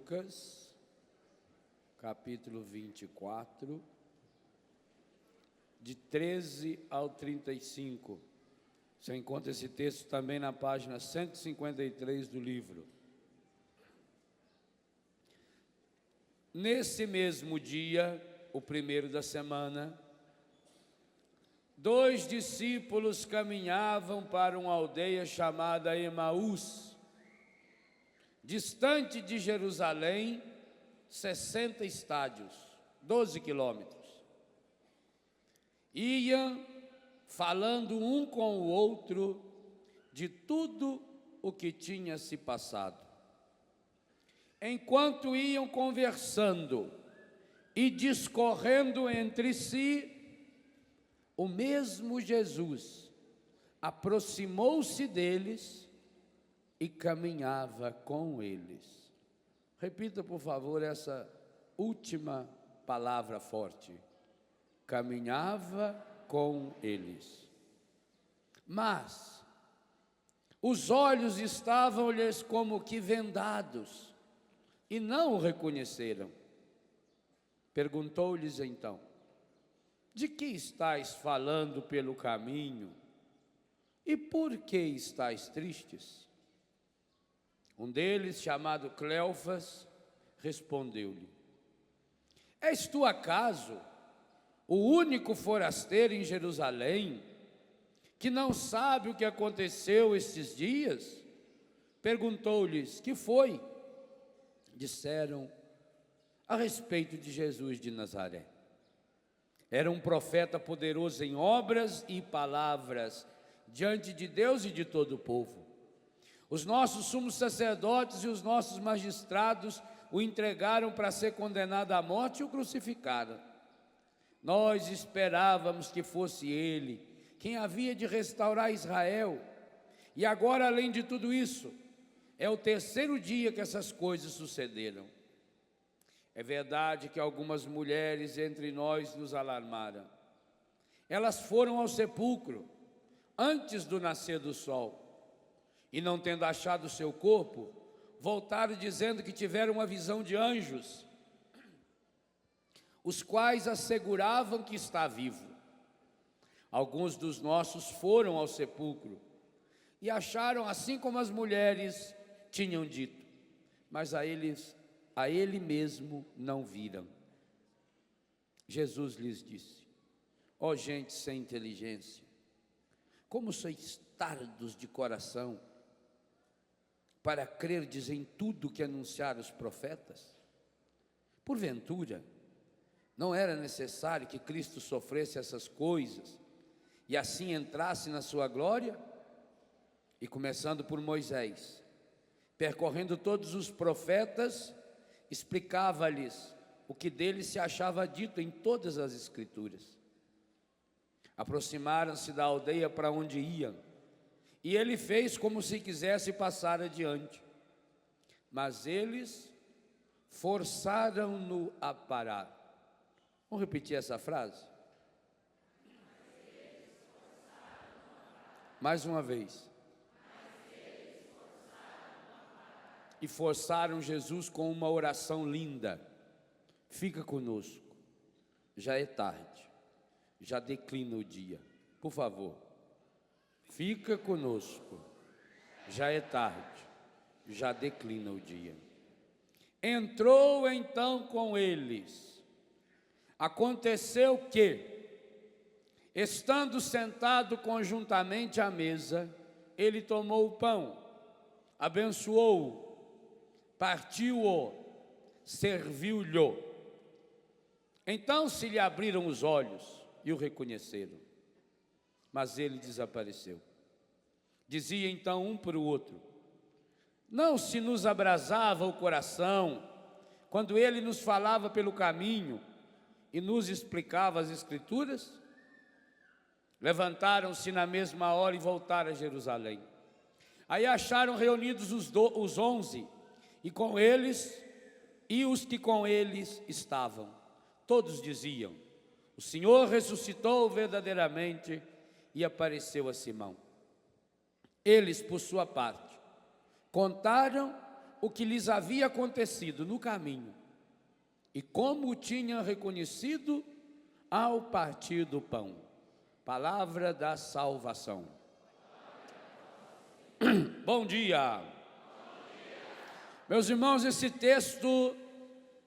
Lucas, capítulo 24, de 13 ao 35. Você encontra esse texto também na página 153 do livro. Nesse mesmo dia, o primeiro da semana, 2 discípulos caminhavam para uma aldeia chamada Emaús, distante de Jerusalém, 60 estádios, 12 quilômetros. Iam falando um com o outro de tudo o que tinha se passado. Enquanto iam conversando e discorrendo entre si, o mesmo Jesus aproximou-se deles e caminhava com eles. Repita, por favor, essa última palavra forte. Caminhava com eles. Mas os olhos estavam-lhes como que vendados e não o reconheceram. Perguntou-lhes então: de que estáis falando pelo caminho? E por que estáis tristes? Um deles, chamado Cleofas, respondeu-lhe: és tu acaso o único forasteiro em Jerusalém que não sabe o que aconteceu estes dias? Perguntou-lhes: que foi? Disseram: a respeito de Jesus de Nazaré. Era um profeta poderoso em obras e palavras diante de Deus e de todo o povo. Os nossos sumos sacerdotes e os nossos magistrados o entregaram para ser condenado à morte e o crucificaram. Nós esperávamos que fosse ele quem havia de restaurar Israel. E agora, além de tudo isso, é o terceiro dia que essas coisas sucederam. É verdade que algumas mulheres entre nós nos alarmaram. Elas foram ao sepulcro antes do nascer do sol e, não tendo achado o seu corpo, voltaram dizendo que tiveram uma visão de anjos, os quais asseguravam que está vivo. Alguns dos nossos foram ao sepulcro e acharam assim como as mulheres tinham dito, mas a ele mesmo não viram. Jesus lhes disse: ó gente sem inteligência, como sois tardos de coração para crerdes em tudo que anunciaram os profetas? Porventura, não era necessário que Cristo sofresse essas coisas e assim entrasse na sua glória? E começando por Moisés, percorrendo todos os profetas, explicava-lhes o que dele se achava dito em todas as Escrituras. Aproximaram-se da aldeia para onde iam, e ele fez como se quisesse passar adiante. Mas eles forçaram-no a parar. Vamos repetir essa frase? Mais uma vez. E forçaram Jesus com uma oração linda: fica conosco, já é tarde, já declina o dia. Por favor, fica conosco, já é tarde, já declina o dia. Entrou então com eles. Aconteceu que, estando sentado conjuntamente à mesa, ele tomou o pão, abençoou-o, partiu-o, serviu-lhe. Então se lhe abriram os olhos e o reconheceram, mas ele desapareceu. Dizia então um para o outro: não se nos abrasava o coração quando ele nos falava pelo caminho e nos explicava as Escrituras? Levantaram-se na mesma hora e voltaram a Jerusalém. Aí acharam reunidos os 11, e com eles, e os que com eles estavam. Todos diziam: o Senhor ressuscitou verdadeiramente e apareceu a Simão. Eles, por sua parte, contaram o que lhes havia acontecido no caminho e como o tinham reconhecido ao partir do pão. Palavra da salvação. Bom dia. Meus irmãos, esse texto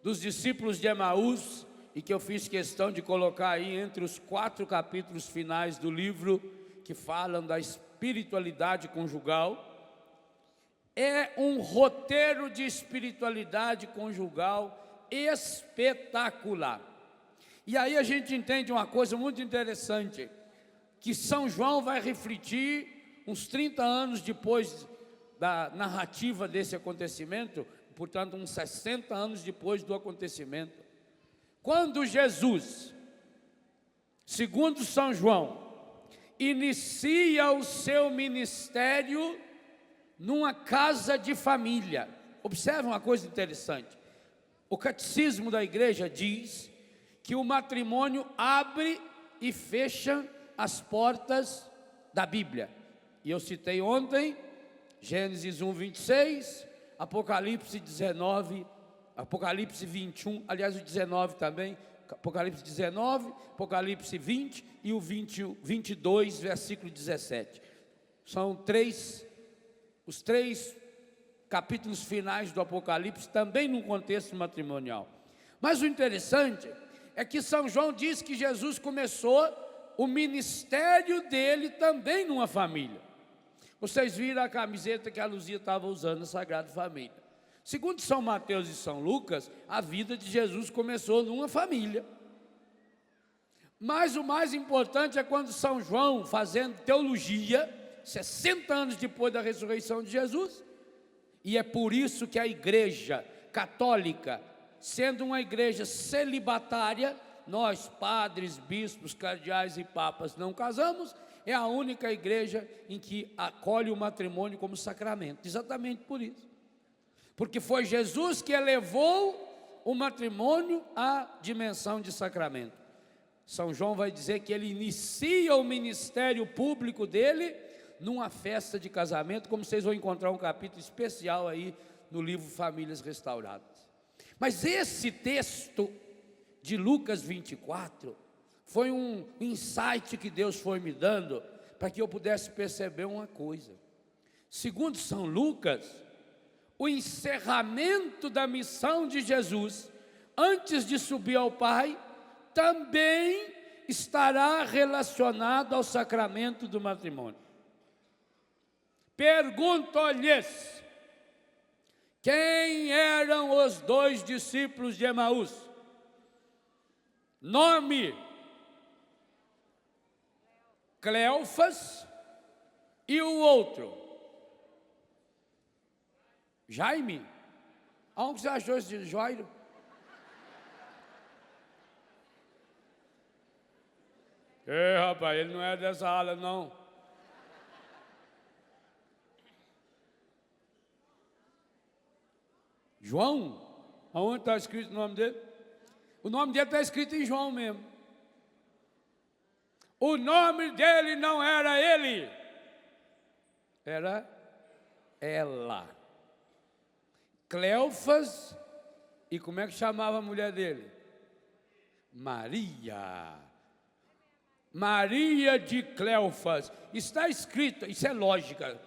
dos discípulos de Emaús, e que eu fiz questão de colocar aí entre os 4 capítulos finais do livro, que falam da espiritualidade conjugal, é um roteiro de espiritualidade conjugal espetacular. E aí a gente entende uma coisa muito interessante, que São João vai refletir uns 30 anos depois da narrativa desse acontecimento, portanto uns 60 anos depois do acontecimento. Quando Jesus, segundo São João, inicia o seu ministério numa casa de família. Observe uma coisa interessante. O catecismo da igreja diz que o matrimônio abre e fecha as portas da Bíblia. E eu citei ontem, Gênesis 1, 26, Apocalipse 19, Apocalipse 21, aliás o 19 também, Apocalipse 19, Apocalipse 20 e o 22, versículo 17. São os três capítulos finais do Apocalipse, também num contexto matrimonial. Mas o interessante é que São João diz que Jesus começou o ministério dele também numa família. Vocês viram a camiseta que a Luzia estava usando na Sagrada Família. Segundo São Mateus e São Lucas, a vida de Jesus começou numa família. Mas o mais importante é quando São João, fazendo teologia, 60 anos depois da ressurreição de Jesus, e é por isso que a igreja católica, sendo uma igreja celibatária, nós, padres, bispos, cardeais e papas, não casamos, é a única igreja em que acolhe o matrimônio como sacramento, exatamente por isso. Porque foi Jesus que elevou o matrimônio à dimensão de sacramento. São João vai dizer que ele inicia o ministério público dele numa festa de casamento, como vocês vão encontrar um capítulo especial aí no livro Famílias Restauradas. Mas esse texto de Lucas 24 foi um insight que Deus foi me dando para que eu pudesse perceber uma coisa. Segundo São Lucas, o encerramento da missão de Jesus, antes de subir ao Pai, também estará relacionado ao sacramento do matrimônio. Pergunto-lhes, quem eram os 2 discípulos de Emaús? Nome: Cleofas, e o outro? Jaime? Aonde você achou esse Jairo? Rapaz, ele não é dessa ala não. João? Aonde está escrito o nome dele? O nome dele está escrito em João mesmo. O nome dele não era ele, era ela. Cleofas, e como é que chamava a mulher dele? Maria. Maria de Cleofas. Está escrito, isso é lógica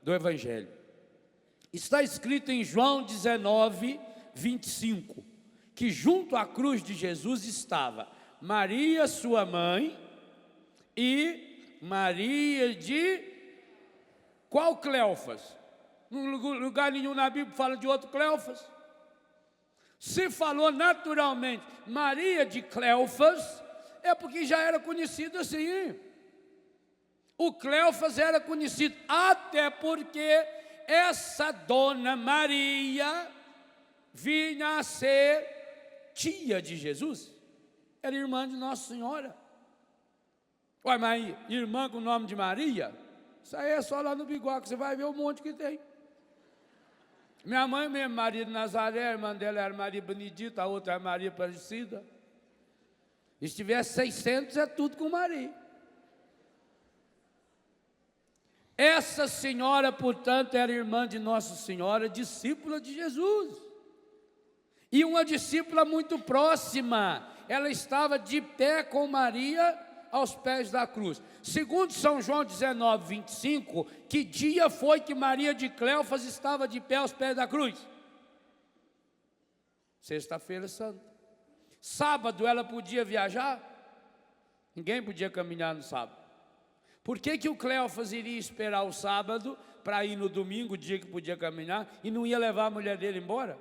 do Evangelho. Está escrito em João 19, 25, que junto à cruz de Jesus estava Maria, sua mãe, e Maria de qual Cleofas? Em lugar nenhum na Bíblia fala de outro Cleofas. Se falou naturalmente Maria de Cleofas, é porque já era conhecido assim. O Cleofas era conhecido, até porque essa dona Maria vinha a ser tia de Jesus, era irmã de Nossa Senhora. Ué, mas irmã com o nome de Maria? Isso aí é só lá no Bigode que você vai ver um monte que tem. Minha mãe mesmo, Maria de Nazaré, a irmã dela era Maria Benedita, a outra é Maria Aparecida. E se tiver 600 é tudo com Maria. Essa senhora, portanto, era irmã de Nossa Senhora, discípula de Jesus. E uma discípula muito próxima. Ela estava de pé com Maria aos pés da cruz. Segundo São João 19, 25, que dia foi que Maria de Cleofas estava de pé aos pés da cruz? Sexta-feira Santa. Sábado ela podia viajar? Ninguém podia caminhar no sábado. Por que o Cleofas iria esperar o sábado para ir no domingo, o dia que podia caminhar, e não ia levar a mulher dele embora?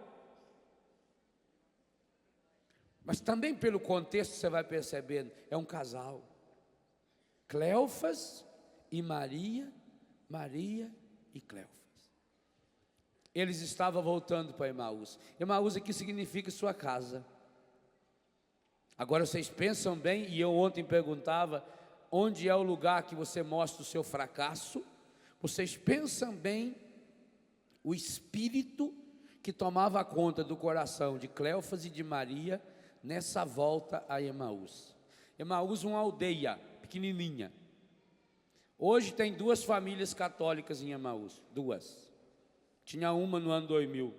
Mas também pelo contexto você vai percebendo, é um casal. Cleofas e Maria, Maria e Cleofas. Eles estavam voltando para Emaús. Emaús aqui significa sua casa. Agora vocês pensam bem, e eu ontem perguntava, onde é o lugar que você mostra o seu fracasso? Vocês pensam bem o espírito que tomava conta do coração de Cleofas e de Maria nessa volta a Emaús. Emaús, uma aldeia pequenininha. Hoje tem 2 famílias católicas em Emaús, 2. Tinha uma no ano 2000,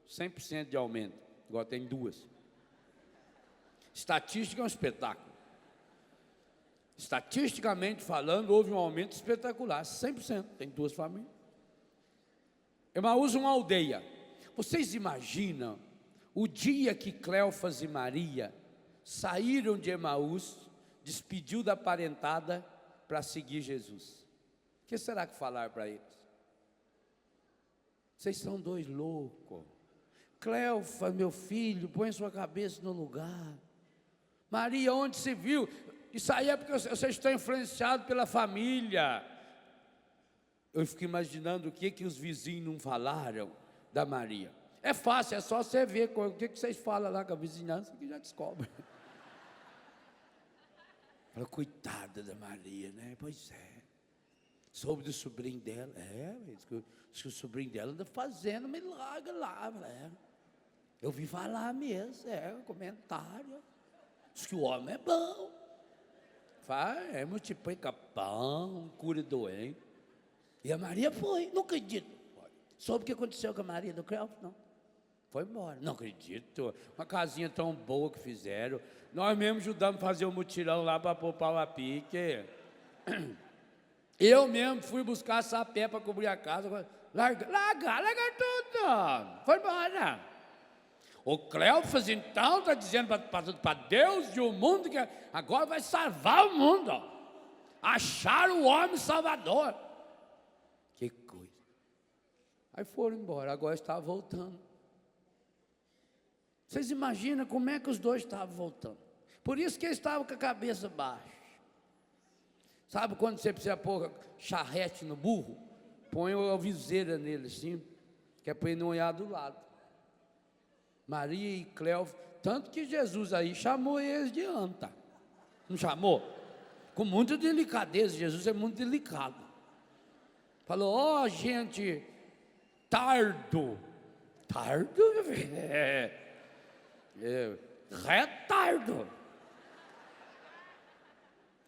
100% de aumento, agora tem 2. Estatística é um espetáculo. Estatisticamente falando, houve um aumento espetacular, 100%, tem 2 famílias. Emaús, uma aldeia. Vocês imaginam o dia que Cleofas e Maria saíram de Emaús, despediu da parentada para seguir Jesus? O que será que falaram para eles? Vocês são 2 loucos. Cleofas, meu filho, põe sua cabeça no lugar. Maria, onde se viu? Isso aí é porque vocês estão influenciados pela família. Eu fico imaginando o que os vizinhos não falaram da Maria. É fácil, é só você ver o que vocês falam lá com a vizinhança que já descobre. Fala, coitada da Maria, né? Pois é. Soube do sobrinho dela. Diz que o sobrinho dela anda fazendo milagre lá. Eu vi falar mesmo, comentário. Diz que o homem é bom. Faz, multiplica pão, cura doente. E a Maria foi, não acredito. Soube o que aconteceu com a Maria do Cleofas? Não. Foi embora. Não acredito. Uma casinha tão boa que fizeram. Nós mesmo ajudamos a fazer um mutirão lá para poupar o pique. Eu mesmo fui buscar sapé para cobrir a casa. Larga tudo. Foi embora. O Cleofas então está dizendo para Deus e o mundo que agora vai salvar o mundo. Achar o homem salvador. Que coisa. Aí foram embora, agora estava voltando. Vocês imaginam como é que os 2 estavam voltando? Por isso que eles estavam com a cabeça baixa. Sabe quando você precisa pôr charrete no burro? Põe a viseira nele assim, que é para ele não olhar do lado. Maria e Cleofas, tanto que Jesus aí chamou eles de anta. Não chamou? Com muita delicadeza, Jesus é muito delicado. Falou, ó, gente, tardo. Tardo? Retardo.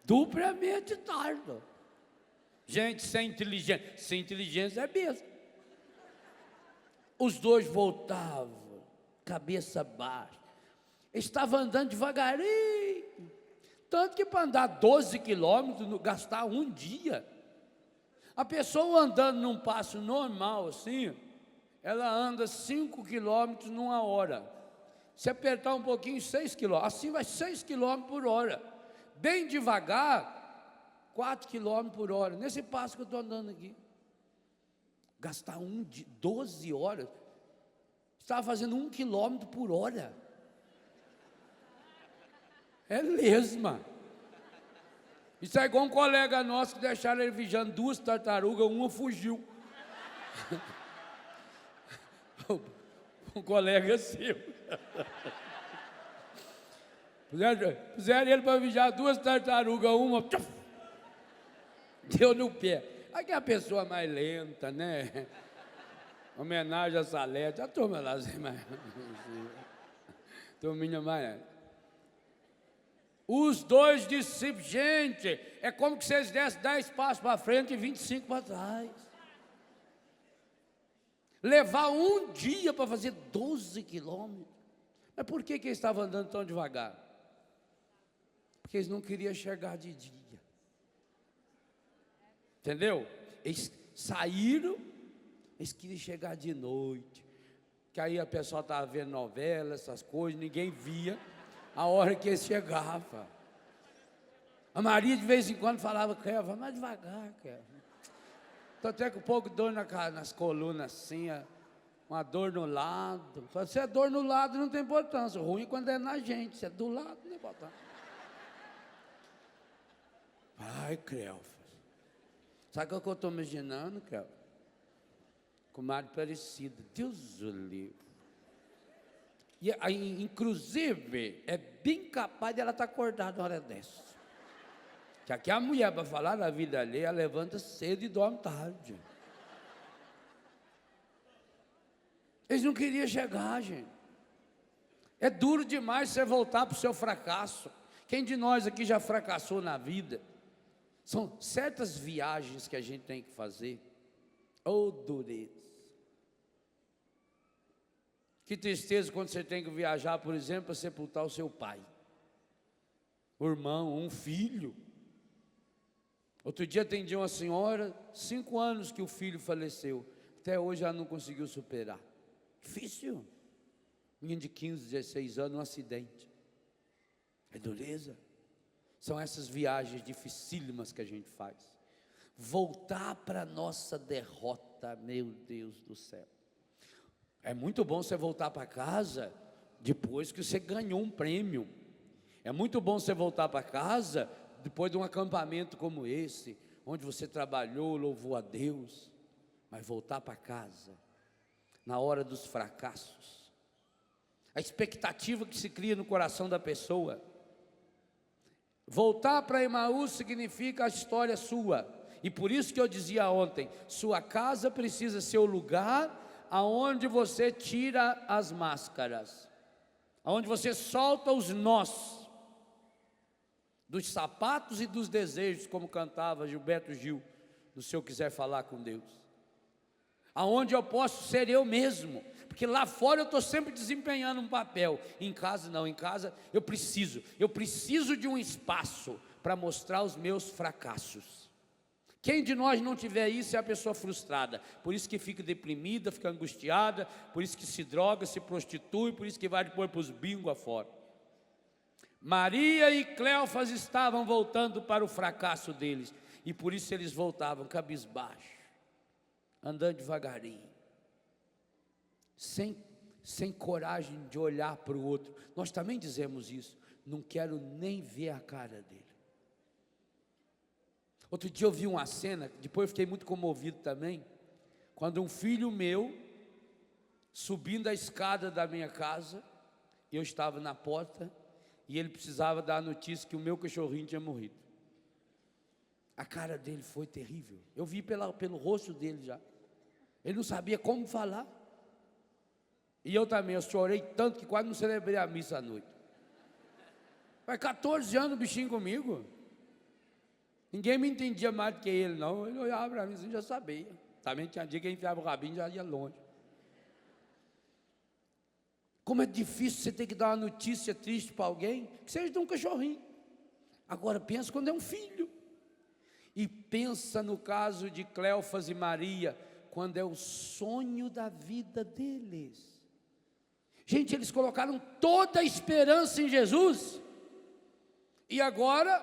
Duplamente tardo. Gente sem inteligência é mesmo. Os 2 voltavam, cabeça baixa. Estava andando devagarinho. Tanto que para andar 12 quilômetros, gastar um dia. A pessoa andando num passo normal assim, ela anda 5 quilômetros numa hora. Se apertar um pouquinho, 6 quilômetros. Assim vai 6 quilômetros por hora. Bem devagar, 4 quilômetros por hora. Nesse passo que eu estou andando aqui. Gastar 12 horas. Estava fazendo 1 quilômetro por hora. É lesma. Isso é igual um colega nosso que deixaram ele vigiando 2 tartarugas, uma fugiu. Um colega seu. Puseram ele para vigiar 2 tartarugas, uma deu no pé. Aqui é a pessoa mais lenta, né? Homenagem a Salete, a turma lá, turminha mais. Os dois discípulos, gente, é como que vocês dessem 10 passos para frente e 25 para trás. Levar um dia para fazer 12 quilômetros. Mas por que eles estavam andando tão devagar? Porque eles não queriam chegar de dia. Entendeu? Eles saíram, eles queriam chegar de noite. Que aí a pessoa estava vendo novela, essas coisas, ninguém via a hora que eles chegavam. A Maria de vez em quando falava, Cléo, vai mais devagar, Cléo. Estou até com um pouco de dor nas colunas assim, uma dor no lado. Se é dor no lado não tem importância, o ruim é quando é na gente, se é do lado não tem importância. Ai, Cléo. Sabe o que eu estou imaginando, Cléo? Comadre Aparecida, Deus o livre. E aí, inclusive, é bem capaz de ela estar acordada na hora dessa. Que aqui a mulher, para falar da vida alheia, ela levanta cedo e dorme tarde. Eles não queriam chegar, gente. É duro demais você voltar para o seu fracasso. Quem de nós aqui já fracassou na vida? São certas viagens que a gente tem que fazer. Oh, dureza. Que tristeza quando você tem que viajar, por exemplo, para sepultar o seu pai, o irmão, um filho. Outro dia atendi uma senhora, 5 anos que o filho faleceu. Até hoje ela não conseguiu superar. Difícil. Menina de 15, 16 anos, um acidente. É dureza. São essas viagens dificílimas que a gente faz. Voltar para a nossa derrota, meu Deus do céu. É muito bom você voltar para casa depois que você ganhou um prêmio. É muito bom você voltar para casa depois de um acampamento como esse, onde você trabalhou, louvou a Deus. Mas voltar para casa, na hora dos fracassos, a expectativa que se cria no coração da pessoa. Voltar para Emaús significa a história sua. E por isso que eu dizia ontem, sua casa precisa ser o lugar aonde você tira as máscaras, aonde você solta os nós dos sapatos e dos desejos, como cantava Gilberto Gil no Se Eu Quiser Falar com Deus, aonde eu posso ser eu mesmo, porque lá fora eu estou sempre desempenhando um papel, em casa não, em casa eu preciso de um espaço para mostrar os meus fracassos. Quem de nós não tiver isso é a pessoa frustrada, por isso que fica deprimida, fica angustiada, por isso que se droga, se prostitui, por isso que vai depois para os bingos afora. Maria e Cleofas estavam voltando para o fracasso deles, e por isso eles voltavam cabisbaixo, andando devagarinho, sem coragem de olhar para o outro. Nós também dizemos isso, não quero nem ver a cara dele. Outro dia eu vi uma cena, depois eu fiquei muito comovido também, quando um filho meu, subindo a escada da minha casa, eu estava na porta, e ele precisava dar a notícia que o meu cachorrinho tinha morrido. A cara dele foi terrível, eu vi pelo rosto dele já, ele não sabia como falar, e eu também, eu chorei tanto que quase não celebrei a missa à noite. Faz 14 anos o bichinho comigo, ninguém me entendia mais do que ele não, ele olhava para mim assim, já sabia, também tinha dia que ele enfiava o rabinho e já ia longe. Como é difícil você ter que dar uma notícia triste para alguém, que seja de um cachorrinho. Agora pensa quando é um filho, e pensa no caso de Cleofas e Maria, quando é o sonho da vida deles. Gente, eles colocaram toda a esperança em Jesus, e agora,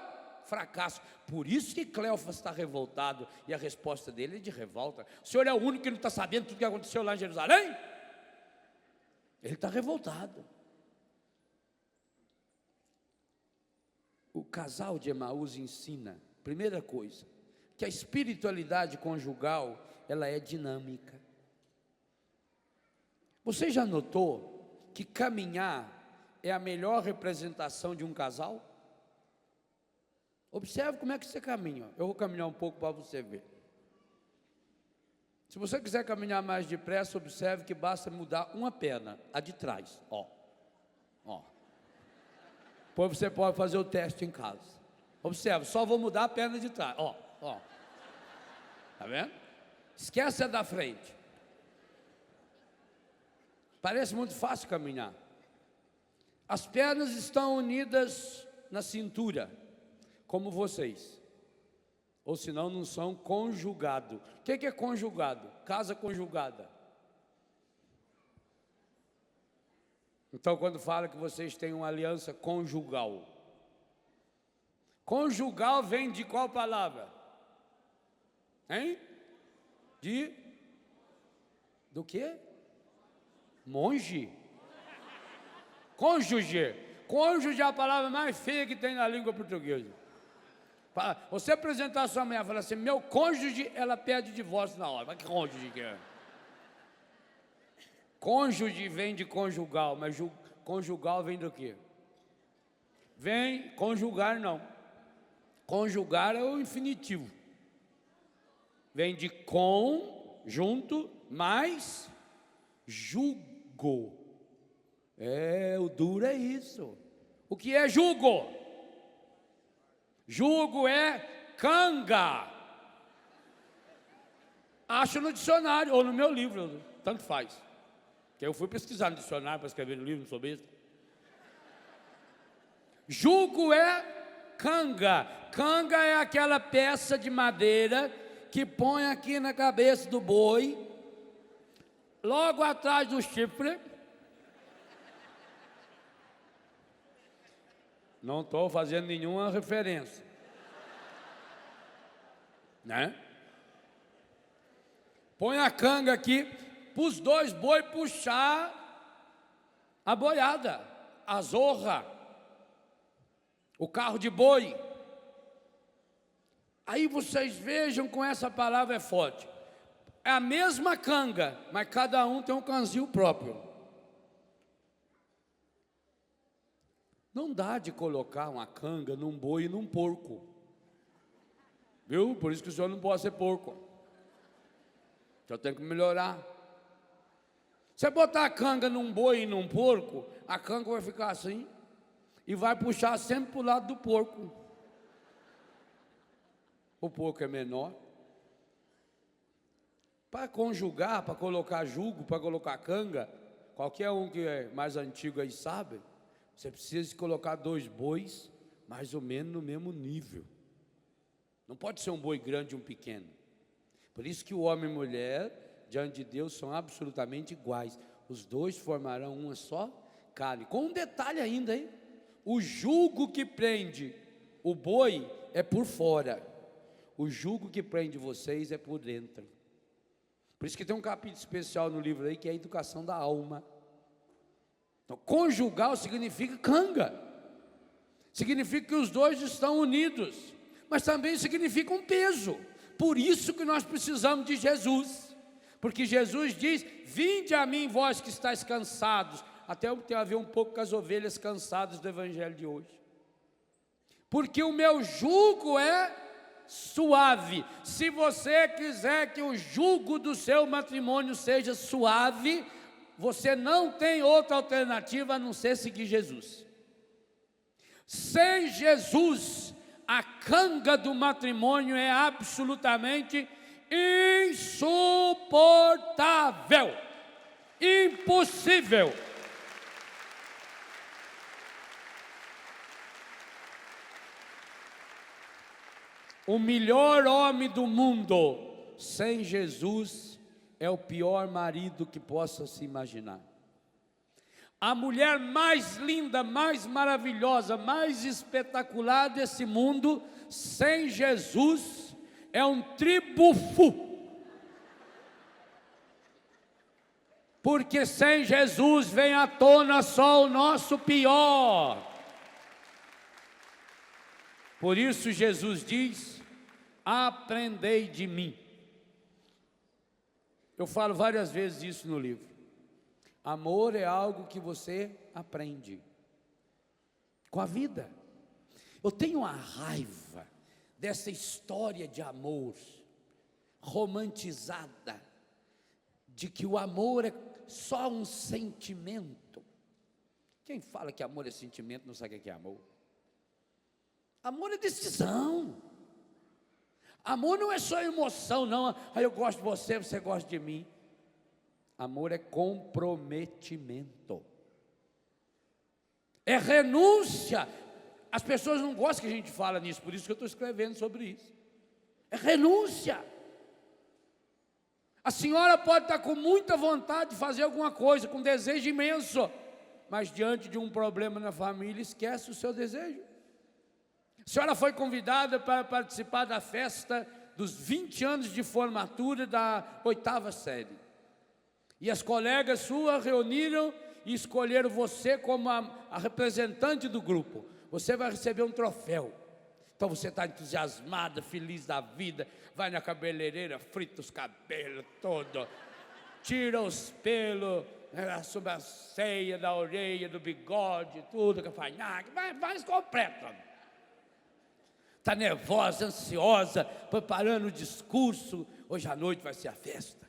fracasso. Por isso que Cleofas está revoltado, e a resposta dele é de revolta. O senhor é o único que não está sabendo tudo o que aconteceu lá em Jerusalém? Ele está revoltado. O casal de Emaús ensina, primeira coisa, que a espiritualidade conjugal, ela é dinâmica. Você já notou que caminhar é a melhor representação de um casal? Observe como é que você caminha. Eu vou caminhar um pouco para você ver. Se você quiser caminhar mais depressa, observe que basta mudar uma perna, a de trás, ó. Depois você pode fazer o teste em casa. Observe, só vou mudar a perna de trás. Ó. Tá vendo? Esquece a da frente. Parece muito fácil caminhar. As pernas estão unidas na cintura, como vocês. Ou senão não são conjugados. O que é conjugado? Casa conjugada. Então, quando fala que vocês têm uma aliança conjugal. Conjugal vem de qual palavra? Hein? Do quê? Monge? Cônjuge. Cônjuge é a palavra mais feia que tem na língua portuguesa. Você apresentar a sua mulher e falar assim, meu cônjuge, ela pede divórcio na hora. Mas que cônjuge que é? Cônjuge vem de conjugal, mas conjugal vem do quê? Vem, conjugar não. Conjugar é o infinitivo. Vem de junto, mais jugo. O duro é isso. O que é jugo? Jugo é canga. Acho no dicionário, ou no meu livro, tanto faz. Que eu fui pesquisar no dicionário para escrever no livro, não sou besta. Jugo é canga. Canga é aquela peça de madeira que põe aqui na cabeça do boi, logo atrás do chifre. Não estou fazendo nenhuma referência, né? Põe a canga aqui para os dois boi puxar a boiada, a zorra, o carro de boi. Aí vocês vejam como essa palavra é forte. É a mesma canga, mas cada um tem um canzil próprio. Não dá de colocar uma canga num boi e num porco. Viu? Por isso que o senhor não pode ser porco. O senhor tem que melhorar. Se botar a canga num boi e num porco, a canga vai ficar assim e vai puxar sempre para o lado do porco. O porco é menor. Para conjugar, para colocar jugo, para colocar canga, qualquer um que é mais antigo aí sabe, você precisa colocar dois bois mais ou menos no mesmo nível. Não pode ser um boi grande e um pequeno. Por isso que o homem e a mulher, diante de Deus, são absolutamente iguais. Os dois formarão uma só carne. Com um detalhe ainda, hein? O jugo que prende o boi é por fora. O jugo que prende vocês é por dentro. Por isso que tem um capítulo especial no livro aí que é a educação da alma. Então, conjugal significa canga. Significa que os dois estão unidos. Mas também significa um peso. Por isso que nós precisamos de Jesus. Porque Jesus diz, vinde a mim vós que estáis cansados. Até tem a ver um pouco com as ovelhas cansadas do evangelho de hoje. Porque o meu jugo é suave. Se você quiser que o jugo do seu matrimônio seja suave, você não tem outra alternativa a não ser seguir Jesus. Sem Jesus, a canga do matrimônio é absolutamente insuportável, impossível. O melhor homem do mundo, sem Jesus, é o pior marido que possa se imaginar. A mulher mais linda, mais maravilhosa, mais espetacular desse mundo, sem Jesus, é um tribufo. Porque sem Jesus vem à tona só o nosso pior. Por isso Jesus diz, aprendei de mim. Eu falo várias vezes isso no livro. Amor é algo que você aprende com a vida. Eu tenho uma raiva dessa história de amor romantizada, de que o amor é só um sentimento. Quem fala que amor é sentimento não sabe o que é amor. Amor é decisão. Amor não é só emoção, não. Eu gosto de você, você gosta de mim. Amor é comprometimento. É renúncia. As pessoas não gostam que a gente fala nisso, por isso que eu estou escrevendo sobre isso. É renúncia. A senhora pode estar com muita vontade de fazer alguma coisa, com desejo imenso, mas diante de um problema na família, esquece o seu desejo. A senhora foi convidada para participar da festa dos 20 anos de formatura da 8ª série. E as colegas suas reuniram e escolheram você como a representante do grupo. Você vai receber um troféu. Então você está entusiasmada, feliz da vida, vai na cabeleireira, frita os cabelos todos, tira os pelos, sobre a ceia da orelha, do bigode, tudo, cafanhaque, vai completo. Está nervosa, ansiosa, preparando o discurso, hoje à noite vai ser a festa.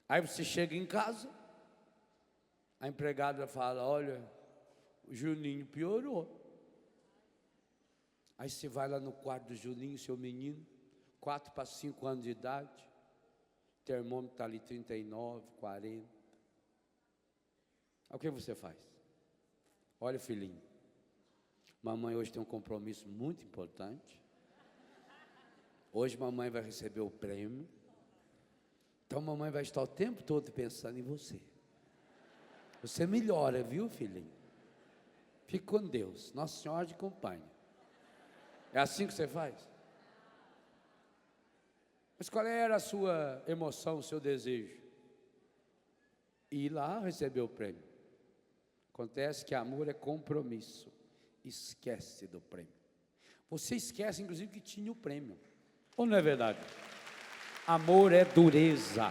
Aí você chega em casa, a empregada fala, olha, o Juninho piorou. Aí você vai lá no quarto do Juninho, seu menino, 4 para 5 anos de idade, o termômetro está ali 39, 40. Aí o que você faz? Olha, filhinho, mamãe hoje tem um compromisso muito importante. Hoje mamãe vai receber o prêmio. Então mamãe vai estar o tempo todo pensando em você. Você melhora, viu, filhinho? Fique com Deus, Nossa Senhora te acompanha. É assim que você faz? Mas qual era a sua emoção, o seu desejo? Ir lá receber o prêmio. Acontece que amor é compromisso. Esquece do prêmio. Você esquece, inclusive, que tinha o prêmio. Ou não é verdade? Amor é dureza.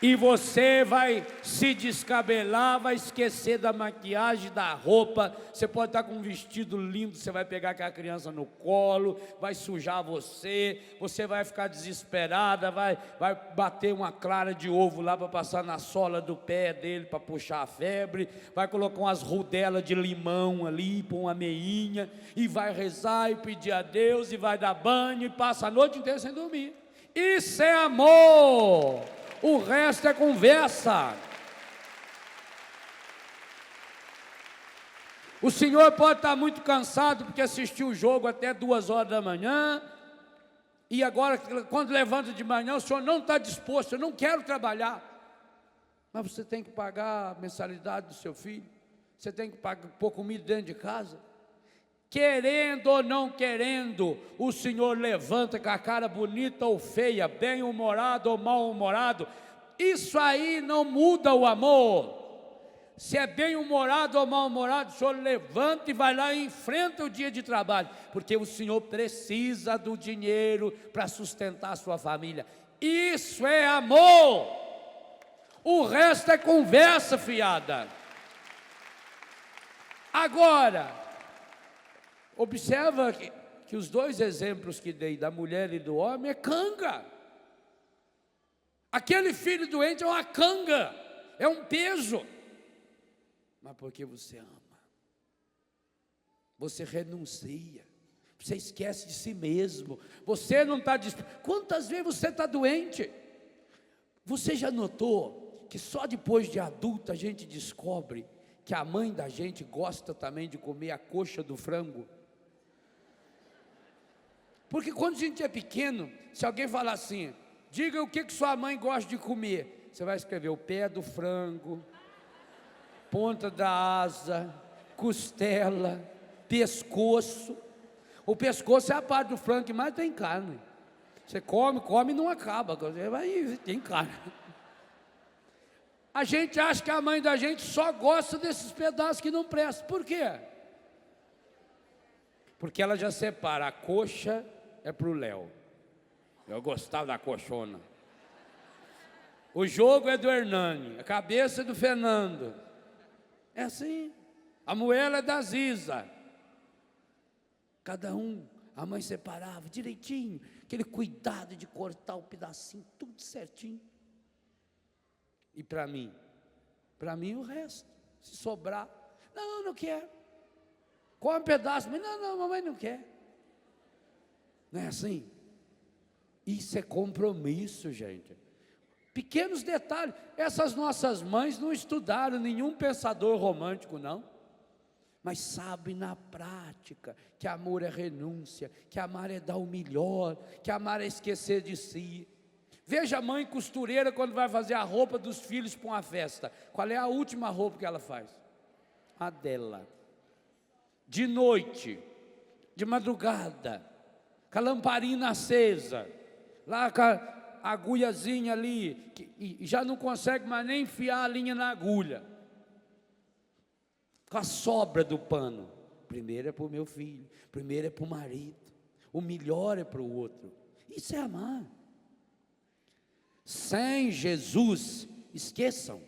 E você vai se descabelar, vai esquecer da maquiagem, da roupa. Você pode estar com um vestido lindo, você vai pegar aquela criança no colo, vai sujar você vai ficar desesperada, vai bater uma clara de ovo lá para passar na sola do pé dele para puxar a febre, vai colocar umas rodelas de limão ali, pôr uma meinha, e vai rezar e pedir a Deus, e vai dar banho, e passa a noite inteira sem dormir. Isso é amor. O resto é conversa. O senhor pode estar muito cansado porque assistiu o jogo até 2 horas da manhã, e agora, quando levanta de manhã, o senhor não está disposto, eu não quero trabalhar. Mas você tem que pagar a mensalidade do seu filho, você tem que pôr comida dentro de casa. Querendo ou não querendo, o senhor levanta com a cara bonita ou feia, bem-humorado ou mal-humorado. Isso aí não muda o amor. Se é bem-humorado ou mal-humorado, o senhor levanta e vai lá e enfrenta o dia de trabalho, porque o senhor precisa do dinheiro para sustentar a sua família. Isso é amor. O resto é conversa fiada. Agora, observa que os 2 exemplos que dei, da mulher e do homem, é canga. Aquele filho doente é uma canga, é um peso. Mas porque você ama, você renuncia, você esquece de si mesmo, você não está disposto. Quantas vezes você está doente? Você já notou que só depois de adulto a gente descobre que a mãe da gente gosta também de comer a coxa do frango? Porque quando a gente é pequeno, se alguém falar assim, diga o que sua mãe gosta de comer, você vai escrever o pé do frango, ponta da asa, costela, pescoço. O pescoço é a parte do frango que mais tem carne. Você come e não acaba, tem carne. A gente acha que a mãe da gente só gosta desses pedaços que não prestam. Por quê? Porque ela já separa, a coxa é para o Léo. Eu gostava da coxona. O jogo é do Hernani, a cabeça é do Fernando. É assim. A moela é da Ziza. Cada um, a mãe separava direitinho, aquele cuidado de cortar o pedacinho, tudo certinho. E para mim, Para mim o resto, se sobrar. Não, não quero. Come um pedaço, mas não, mamãe não quer. Não é assim? Isso é compromisso, gente. Pequenos detalhes. Essas nossas mães não estudaram nenhum pensador romântico, não. Mas sabem na prática que amor é renúncia, que amar é dar o melhor, que amar é esquecer de si. Veja a mãe costureira quando vai fazer a roupa dos filhos para uma festa. Qual é a última roupa que ela faz? A dela. De noite, de madrugada, com a lamparina acesa, lá com a agulhazinha ali, e já não consegue mais nem enfiar a linha na agulha, com a sobra do pano. Primeiro é para o meu filho, primeiro é para o marido, o melhor é para o outro. Isso é amar. Sem Jesus, esqueçam.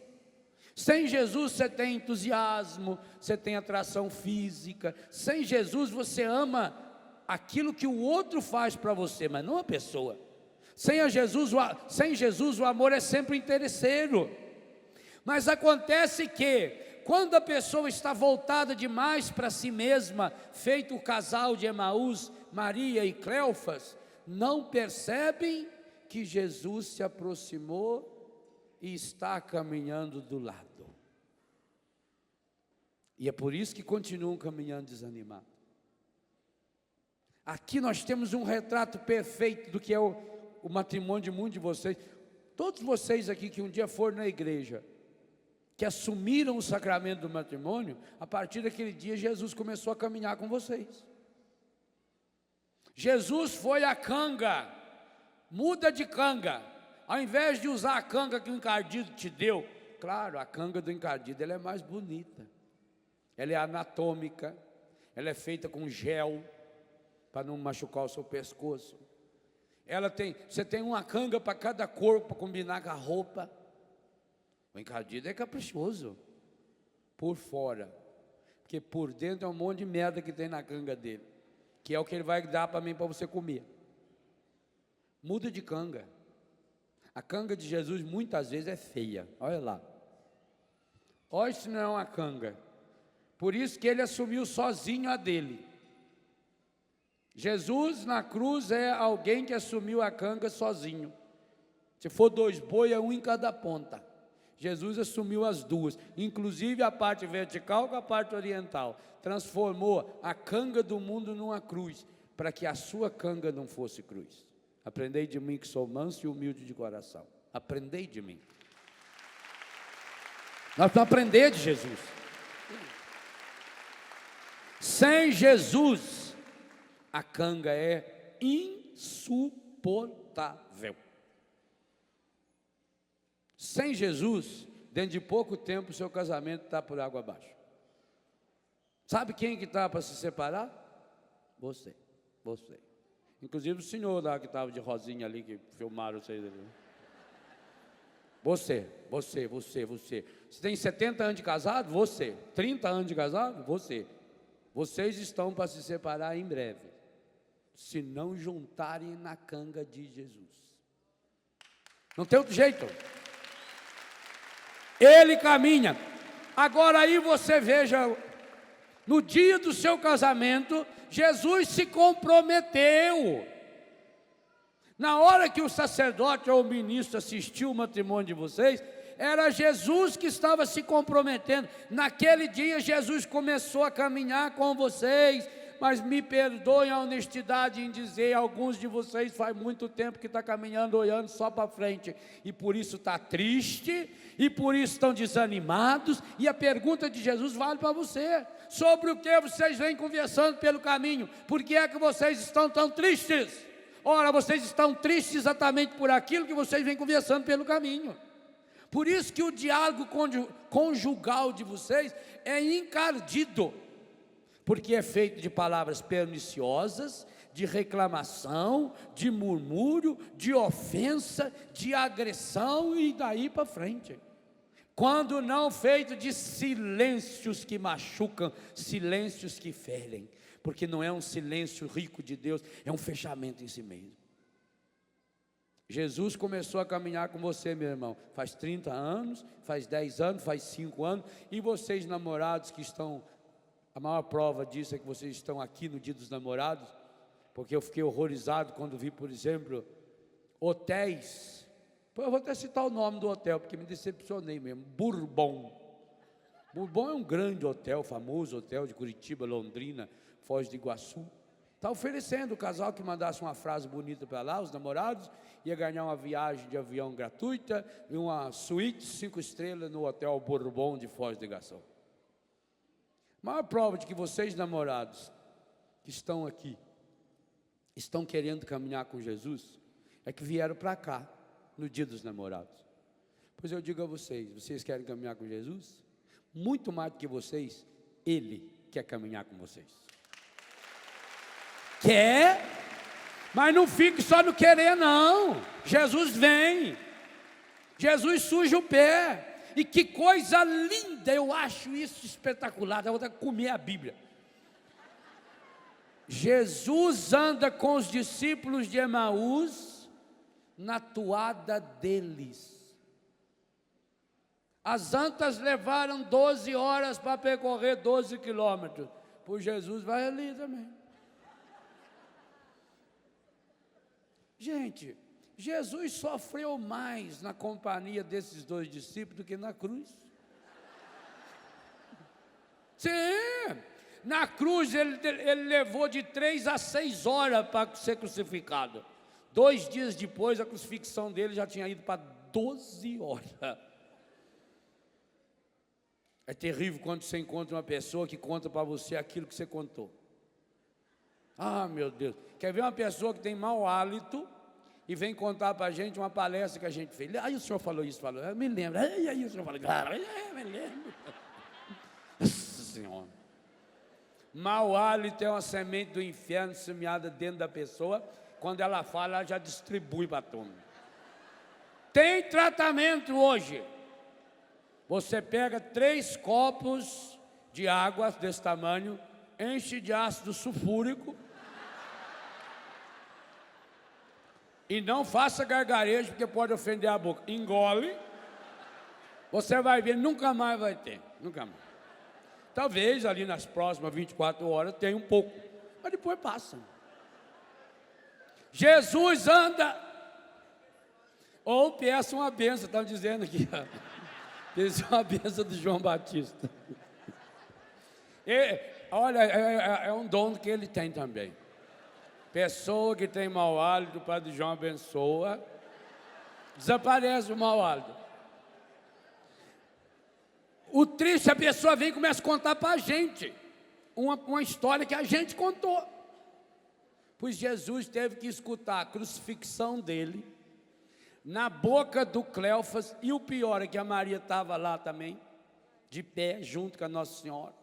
Sem Jesus você tem entusiasmo, você tem atração física. Sem Jesus você ama aquilo que o outro faz para você, mas não a pessoa. Sem Jesus o amor é sempre interesseiro. Mas acontece que quando a pessoa está voltada demais para si mesma, feito o casal de Emaús, Maria e Cleofas, não percebem que Jesus se aproximou e está caminhando do lado. E é por isso que continuam caminhando desanimados. Aqui nós temos um retrato perfeito do que é o matrimônio de muitos de vocês. Todos vocês aqui que um dia foram na igreja, que assumiram o sacramento do matrimônio, a partir daquele dia Jesus começou a caminhar com vocês. Jesus foi a canga, muda de canga, ao invés de usar a canga que o encardido te deu. Claro, a canga do encardido ela é mais bonita, ela é anatômica, ela é feita com gel, para não machucar o seu pescoço. Você tem uma canga para cada corpo, para combinar com a roupa. O encardido é caprichoso, por fora, porque por dentro é um monte de merda que tem na canga dele, que é o que ele vai dar para mim, para você comer. Muda de canga. A canga de Jesus muitas vezes é feia, olha lá. Olha, isso não é uma canga. Por isso que ele assumiu sozinho a dele. Jesus na cruz é alguém que assumiu a canga sozinho. Se for 2 boi, é um em cada ponta. Jesus assumiu as duas, inclusive a parte vertical com a parte oriental. Transformou a canga do mundo numa cruz, para que a sua canga não fosse cruz. Aprendei de mim que sou manso e humilde de coração. Aprendei de mim. Nós vamos aprender de Jesus. Sem Jesus, a canga é insuportável. Sem Jesus, dentro de pouco tempo, o seu casamento está por água abaixo. Sabe quem que está para se separar? Você. Inclusive o senhor lá que estava de rosinha ali, que filmaram vocês ali. Você. Você tem 70 anos de casado? Você. 30 anos de casado? Você. Vocês estão para se separar em breve, se não juntarem na canga de Jesus. Não tem outro jeito. Ele caminha. Agora aí você veja, no dia do seu casamento, Jesus se comprometeu. Na hora que o sacerdote ou o ministro assistiu o matrimônio de vocês, era Jesus que estava se comprometendo. Naquele dia Jesus começou a caminhar com vocês. Mas me perdoem a honestidade em dizer, alguns de vocês faz muito tempo que está caminhando, olhando só para frente, e por isso está triste, e por isso estão desanimados. E a pergunta de Jesus vale para você: sobre o que vocês vêm conversando pelo caminho? Por que é que vocês estão tão tristes? Ora, vocês estão tristes exatamente por aquilo que vocês vêm conversando pelo caminho. Por isso que o diálogo conjugal de vocês é encardido, porque é feito de palavras perniciosas, de reclamação, de murmúrio, de ofensa, de agressão e daí para frente. Quando não feito de silêncios que machucam, silêncios que ferem, porque não é um silêncio rico de Deus, é um fechamento em si mesmo. Jesus começou a caminhar com você, meu irmão, faz 30 anos, faz 10 anos, faz 5 anos, e vocês namorados que estão, a maior prova disso é que vocês estão aqui no Dia dos Namorados, porque eu fiquei horrorizado quando vi, por exemplo, hotéis, eu vou até citar o nome do hotel, porque me decepcionei mesmo, Bourbon. Bourbon é um grande hotel, famoso hotel de Curitiba, Londrina, Foz do Iguaçu. Está oferecendo o casal que mandasse uma frase bonita para lá, os namorados, ia ganhar uma viagem de avião gratuita e uma suíte 5 estrelas no Hotel Bourbon de Foz do Iguaçu. A maior prova de que vocês namorados que estão aqui, estão querendo caminhar com Jesus, é que vieram para cá, no Dia dos Namorados. Pois eu digo a vocês, vocês querem caminhar com Jesus? Muito mais do que vocês, Ele quer caminhar com vocês. Quer, mas não fique só no querer, não. Jesus vem, Jesus suja o pé, e que coisa linda, eu acho isso espetacular. Eu vou ter que comer a Bíblia. Jesus anda com os discípulos de Emaús na toada deles. As antas levaram 12 horas para percorrer 12 quilômetros. Por Jesus vai ali também. Gente, Jesus sofreu mais na companhia desses 2 discípulos do que na cruz. Sim, na cruz ele levou de 3 a 6 horas para ser crucificado. 2 dias depois, a crucifixão dele já tinha ido para 12 horas. É terrível quando você encontra uma pessoa que conta para você aquilo que você contou. Ah, meu Deus. Quer ver uma pessoa que tem mau hálito e vem contar para a gente uma palestra que a gente fez? Aí o senhor falou isso, falou. Eu me lembro. Aí o senhor falou. Eu me lembro. Nossa Senhora. Mau hálito é uma semente do inferno semeada dentro da pessoa. Quando ela fala, ela já distribui para todo mundo. Tem tratamento hoje. Você pega 3 copos de água desse tamanho, enche de ácido sulfúrico e não faça gargarejo, porque pode ofender a boca. Engole, você vai ver, nunca mais vai ter, nunca mais. Talvez ali nas próximas 24 horas tenha um pouco, mas depois passa. Jesus anda, ou peça uma bênção, estão dizendo aqui, peça uma bênção do João Batista. Olha, é um dom que ele tem também. Pessoa que tem mau hálito, o Padre João abençoa, desaparece o mau hálito. O triste, a pessoa vem e começa a contar para a gente uma história que a gente contou. Pois Jesus teve que escutar a crucifixão dele na boca do Cleofas, e o pior é que a Maria estava lá também, de pé, junto com a Nossa Senhora.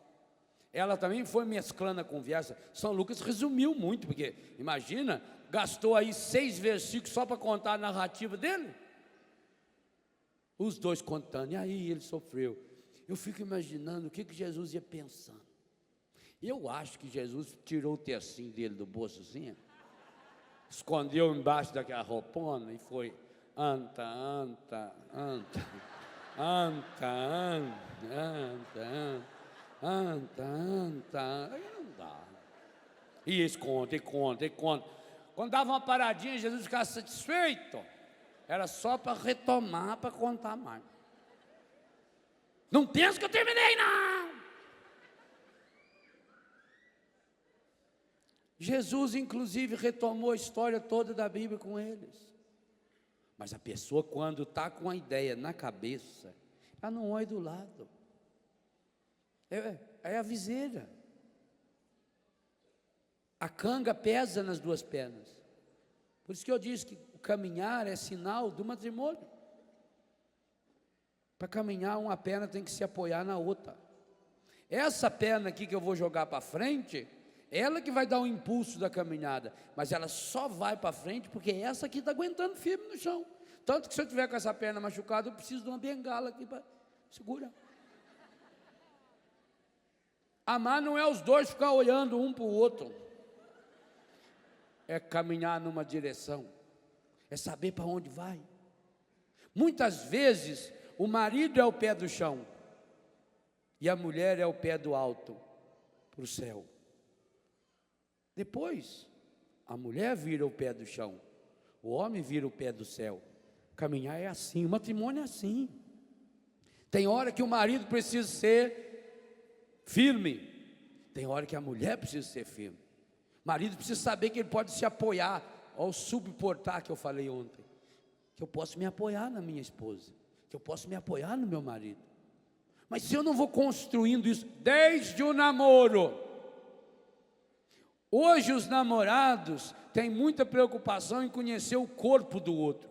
Ela também foi mesclando a conversa. São Lucas resumiu muito, porque, imagina, gastou aí 6 versículos só para contar a narrativa dele. Os 2 contando, e aí ele sofreu. Eu fico imaginando o que Jesus ia pensando. Eu acho que Jesus tirou o tercinho dele do bolso assim, escondeu embaixo daquela roupona e foi anta, anta, anta, anta, anta, anta, anta, anta. Aí não dá. E eles contam, e contam, e contam. Quando dava uma paradinha, Jesus ficava satisfeito. Era só para retomar, para contar mais. Não penso que eu terminei, não. Jesus, inclusive, retomou a história toda da Bíblia com eles. Mas a pessoa, quando está com a ideia na cabeça, ela não olha do lado. É a viseira. A canga pesa nas 2 pernas. Por isso que eu disse que o caminhar é sinal do matrimônio. Para caminhar, uma perna tem que se apoiar na outra. Essa perna aqui que eu vou jogar para frente, ela que vai dar o impulso da caminhada, mas ela só vai para frente porque essa aqui está aguentando firme no chão. Tanto que se eu tiver com essa perna machucada, eu preciso de uma bengala aqui para segurar. Amar não é os 2 ficar olhando um para o outro. É caminhar numa direção. é saber para onde vai. Muitas vezes, o marido é o pé do chão, e a mulher é o pé do alto, para o céu. Depois, a mulher vira o pé do chão, o homem vira o pé do céu. Caminhar é assim, o matrimônio é assim. Tem hora que o marido precisa ser firme, tem hora que a mulher precisa ser firme. O marido precisa saber que ele pode se apoiar, ao subportar que eu falei ontem, que eu posso me apoiar na minha esposa, que eu posso me apoiar no meu marido. Mas se eu não vou construindo isso desde o namoro, hoje os namorados têm muita preocupação em conhecer o corpo do outro,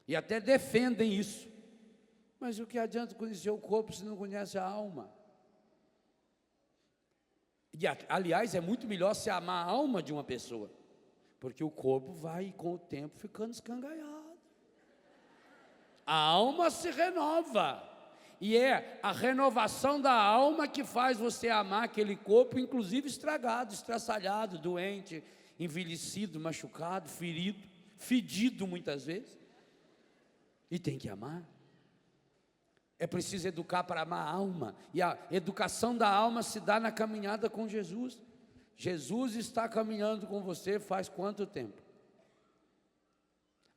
e até defendem isso. Mas o que adianta conhecer o corpo se não conhece a alma? E, aliás, é muito melhor se amar a alma de uma pessoa, porque o corpo vai com o tempo ficando escangalhado. A alma se renova, e é a renovação da alma que faz você amar aquele corpo, inclusive estragado, estraçalhado, doente, envelhecido, machucado, ferido, fedido muitas vezes. E tem que amar. É preciso educar para amar a alma, e a educação da alma se dá na caminhada com Jesus. Jesus está caminhando com você faz quanto tempo?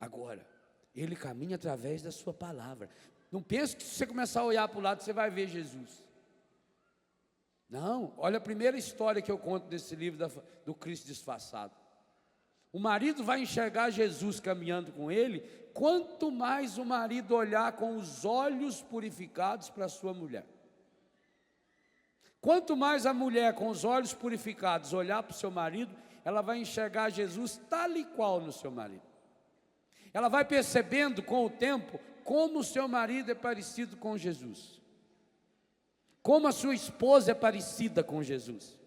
Agora, Ele caminha através da sua palavra. Não pense que se você começar a olhar para o lado, você vai ver Jesus. Não, olha a primeira história que eu conto desse livro do Cristo disfarçado. O marido vai enxergar Jesus caminhando com ele, quanto mais o marido olhar com os olhos purificados para a sua mulher. Quanto mais a mulher com os olhos purificados olhar para o seu marido, ela vai enxergar Jesus tal e qual no seu marido. Ela vai percebendo com o tempo como o seu marido é parecido com Jesus, como a sua esposa é parecida com Jesus.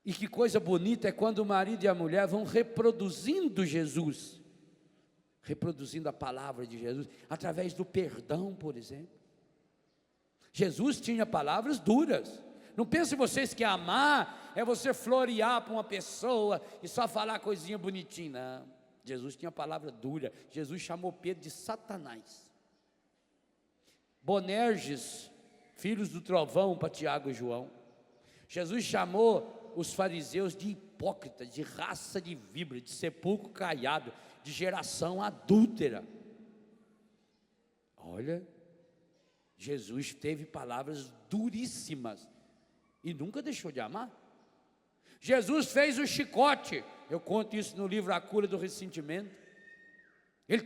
E que coisa bonita é quando o marido e a mulher vão reproduzindo Jesus, reproduzindo a palavra de Jesus, através do perdão, por exemplo. Jesus tinha palavras duras. Não pense vocês que amar é você florear para uma pessoa e só falar coisinha bonitinha. Não, Jesus tinha palavra dura. Jesus chamou Pedro de Satanás. Bonerges, filhos do trovão, para Tiago e João. Jesus chamou os fariseus de hipócritas, de raça de víbora, de sepulcro caiado, de geração adúltera. Olha, Jesus teve palavras duríssimas e nunca deixou de amar. Jesus fez o chicote, eu conto isso no livro A Cura do Ressentimento. Ele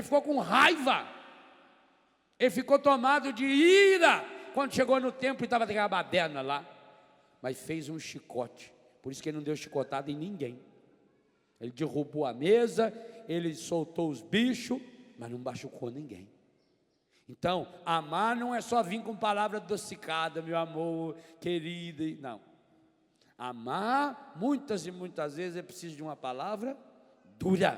ficou com raiva, ele ficou tomado de ira quando chegou no templo e estava aquela baderna lá, mas fez um chicote. Por isso que ele não deu chicotada em ninguém. Ele derrubou a mesa, ele soltou os bichos, mas não machucou ninguém. Então, amar não é só vir com palavra adocicada, meu amor, querida, não. Amar, muitas e muitas vezes, é preciso de uma palavra dura.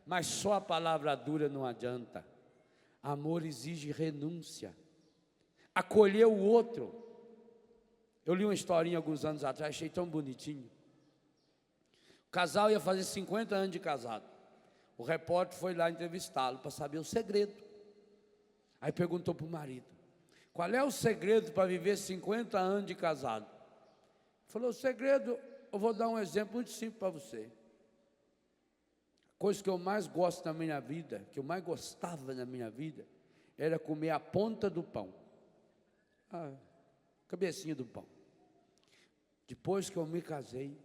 Mas só a palavra dura não adianta. Amor exige renúncia. Acolher o outro. Eu li uma historinha alguns anos atrás, achei tão bonitinho. O casal ia fazer 50 anos de casado. O repórter foi lá entrevistá-lo para saber o segredo. Aí perguntou para o marido: qual é o segredo para viver 50 anos de casado? Ele falou: o segredo, eu vou dar um exemplo muito simples para você. A coisa que eu mais gosto na minha vida, que eu mais gostava na minha vida, era comer a ponta do pão. A cabecinha do pão. Depois que eu me casei,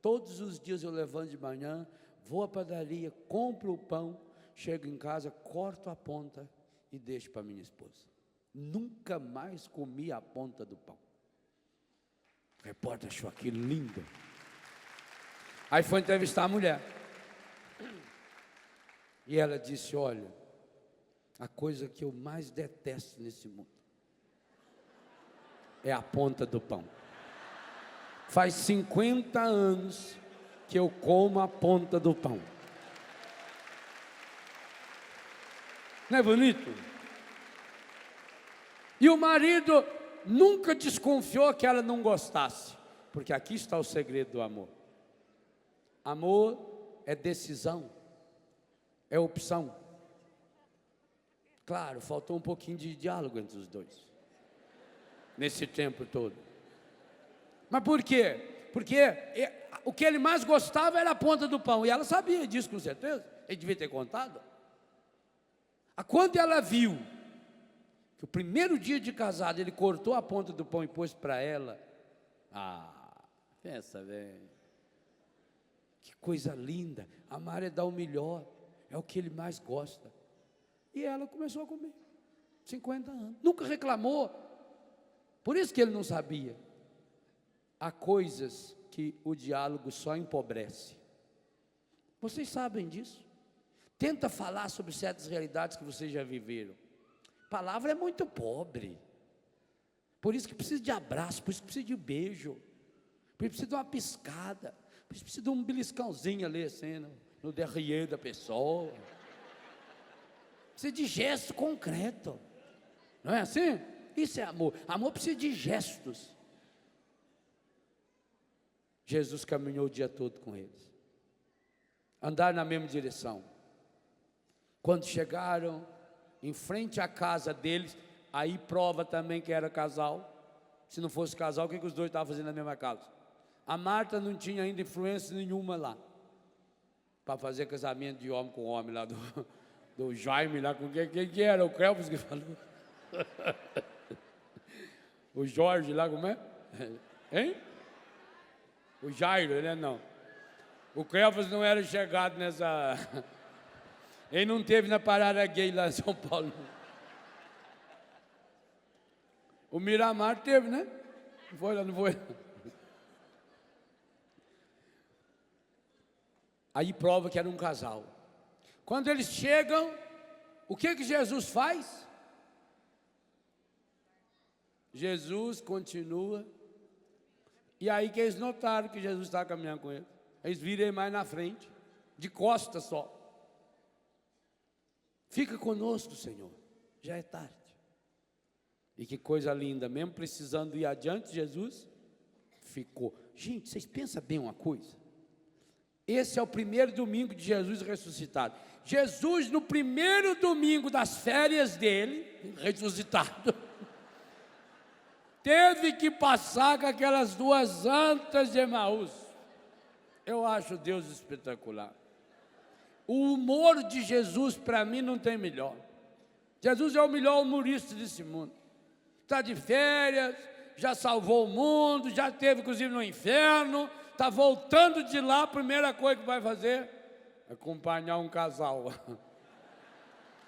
todos os dias eu levanto de manhã, vou à padaria, compro o pão, chego em casa, corto a ponta e deixo para minha esposa. Nunca mais comi a ponta do pão. O repórter achou aquilo lindo. Aí foi entrevistar a mulher. E ela disse: olha, a coisa que eu mais detesto nesse mundo é a ponta do pão. Faz 50 anos que eu como a ponta do pão. Não é bonito? E o marido nunca desconfiou que ela não gostasse, porque aqui está o segredo do amor. Amor é decisão. É opção. Claro, faltou um pouquinho de diálogo entre os dois, nesse tempo todo. Mas por quê? Porque o que ele mais gostava era a ponta do pão, e ela sabia disso com certeza, ele devia ter contado. Quando ela viu que o primeiro dia de casado ele cortou a ponta do pão e pôs para ela, pensa, velho, que coisa linda, amar é dar o melhor, é o que ele mais gosta. E ela começou a comer, 50 anos, nunca reclamou. Por isso que ele não sabia. Há coisas que o diálogo só empobrece. Vocês sabem disso. Tenta falar sobre certas realidades que vocês já viveram. A palavra é muito pobre. Por isso que precisa de abraço, por isso que precisa de beijo, por isso precisa de uma piscada, por isso precisa de um beliscãozinho ali, assim, no derrière da pessoa. Precisa de gesto concreto. Não é assim? Isso é amor. Amor precisa de gestos. Jesus caminhou o dia todo com eles. Andaram na mesma direção. Quando chegaram em frente à casa deles, aí prova também que era casal. Se não fosse casal, o que os dois estavam fazendo na mesma casa? A Marta não tinha ainda influência nenhuma lá, para fazer casamento de homem com homem lá do Jaime lá, com quem que era? O Cleofas que falou. O Jorge lá, como é? Hein? O Jairo, né? Não. O Cleofas não era chegado nessa... Ele não teve na parada gay lá em São Paulo. O Miramar teve, né? Não foi lá, não foi? Aí prova que era um casal. Quando eles chegam, o que Jesus faz? Jesus continua. E aí que eles notaram que Jesus estava caminhando com eles. Eles viram ele mais na frente, de costas só. Fica conosco, Senhor, já é tarde. E que coisa linda, mesmo precisando ir adiante, Jesus ficou. Gente, vocês pensam bem uma coisa? Esse é o primeiro domingo de Jesus ressuscitado. Jesus, no primeiro domingo das férias dele, ressuscitado, teve que passar com aquelas duas antas de Emaús. Eu acho Deus espetacular. O humor de Jesus, para mim, não tem melhor. Jesus é o melhor humorista desse mundo. Está de férias, já salvou o mundo, já esteve inclusive no inferno, está voltando de lá, a primeira coisa que vai fazer é acompanhar um casal.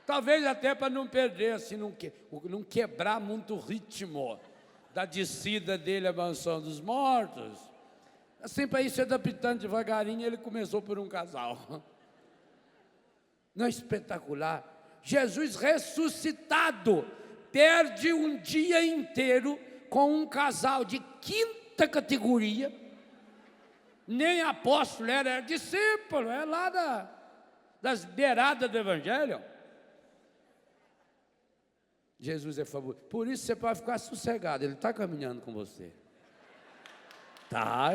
Talvez até para não perder, assim, não quebrar muito o ritmo da descida dele à mansão dos mortos. Assim, para ir se adaptando devagarinho, ele começou por um casal. Não é espetacular? Jesus ressuscitado perde um dia inteiro com um casal de quinta categoria. Nem apóstolo era discípulo, é lá das beiradas do evangelho. Jesus é fabuloso. Por isso você pode ficar sossegado, ele está caminhando com você. Tá.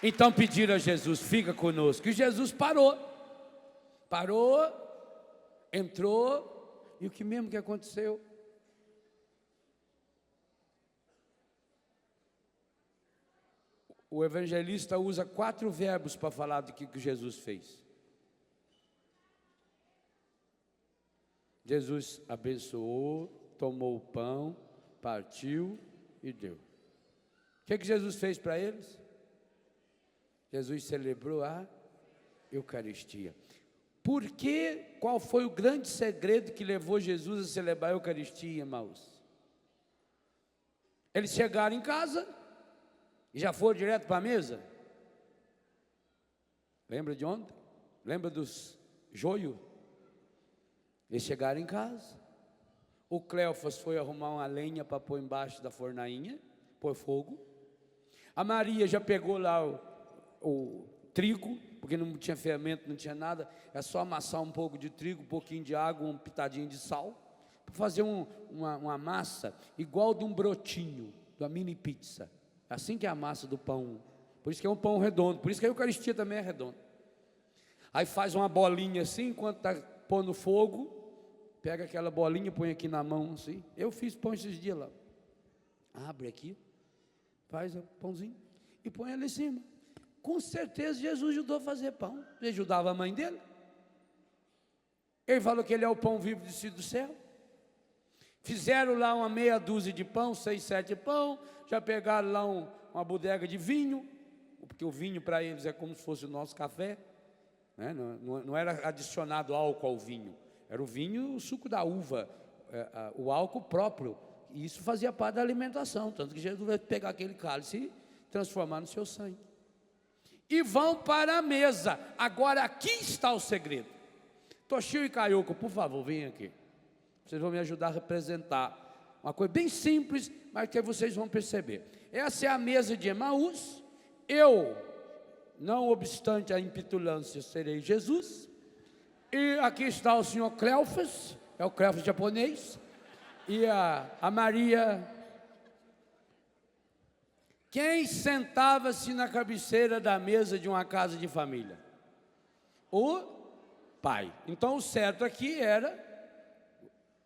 Então pediram a Jesus, fica conosco. E Jesus parou, entrou, e o que mesmo que aconteceu? O evangelista usa 4 verbos para falar do que Jesus fez. Jesus abençoou, tomou o pão, partiu e deu. O que Jesus fez para eles? Jesus celebrou a Eucaristia. Por quê? Qual foi o grande segredo que levou Jesus a celebrar a Eucaristia, irmãos? Eles chegaram em casa e já foram direto para a mesa. Lembra de ontem? Lembra dos joio? Eles chegaram em casa. O Cleofas foi arrumar uma lenha para pôr embaixo da fornainha, pôr fogo. A Maria já pegou lá o trigo, porque não tinha fermento, não tinha nada. É só amassar um pouco de trigo, um pouquinho de água, um pitadinho de sal, para fazer uma massa igual de um brotinho, de uma mini pizza. Assim que é a massa do pão Por isso que é um pão redondo, por isso que a Eucaristia também é redonda. Aí faz uma bolinha assim, enquanto está pondo fogo, pega aquela bolinha, põe aqui na mão assim. Eu fiz pão esses dias lá. Abre aqui, faz o pãozinho e põe ali em cima. Com certeza Jesus ajudou a fazer pão. Ele ajudava a mãe dele. Ele falou que ele é o pão vivo descido do céu. Fizeram lá uma meia dúzia de pão, 6, 7 pão. Já pegaram lá uma bodega de vinho, porque o vinho para eles é como se fosse o nosso café, né? Não era adicionado álcool ao vinho. Era o vinho, o suco da uva, o álcool próprio. E isso fazia parte da alimentação. Tanto que Jesus vai pegar aquele cálice e transformar no seu sangue. E vão para a mesa. Agora aqui está o segredo. Toshio e Kayoko, por favor, venham aqui. Vocês vão me ajudar a representar uma coisa bem simples, mas que vocês vão perceber. Essa é a mesa de Emaús. Eu, não obstante a impetulância, serei Jesus. E aqui está o senhor Cleofas, é o Cleofas japonês. E a Maria. Quem sentava-se na cabeceira da mesa de uma casa de família? O pai. Então o certo aqui era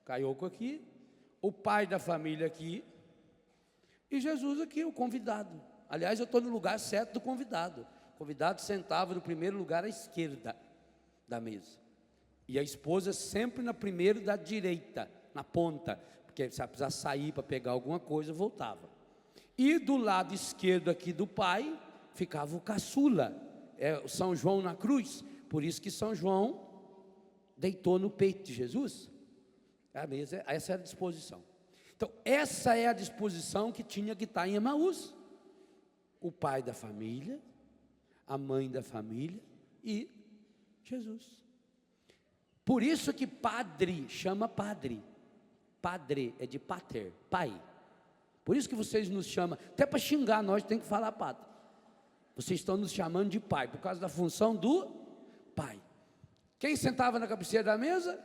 Kayoko aqui, o pai da família aqui e Jesus aqui, o convidado. Aliás, eu estou no lugar certo do convidado. O convidado sentava no primeiro lugar à esquerda da mesa e a esposa sempre na primeira da direita, na ponta, porque se ela precisasse sair para pegar alguma coisa, voltava. E do lado esquerdo aqui do pai ficava o caçula, o São João na cruz. Por isso que São João deitou no peito de Jesus. A mesa, essa era a disposição. Então, essa é a disposição que tinha que estar em Emaús. O pai da família, a mãe da família e Jesus. Por isso que padre chama padre. Padre é de pater, pai. Por isso que vocês nos chamam, até para xingar nós tem que falar padre. Vocês estão nos chamando de pai, por causa da função do pai. Quem sentava na cabeceira da mesa?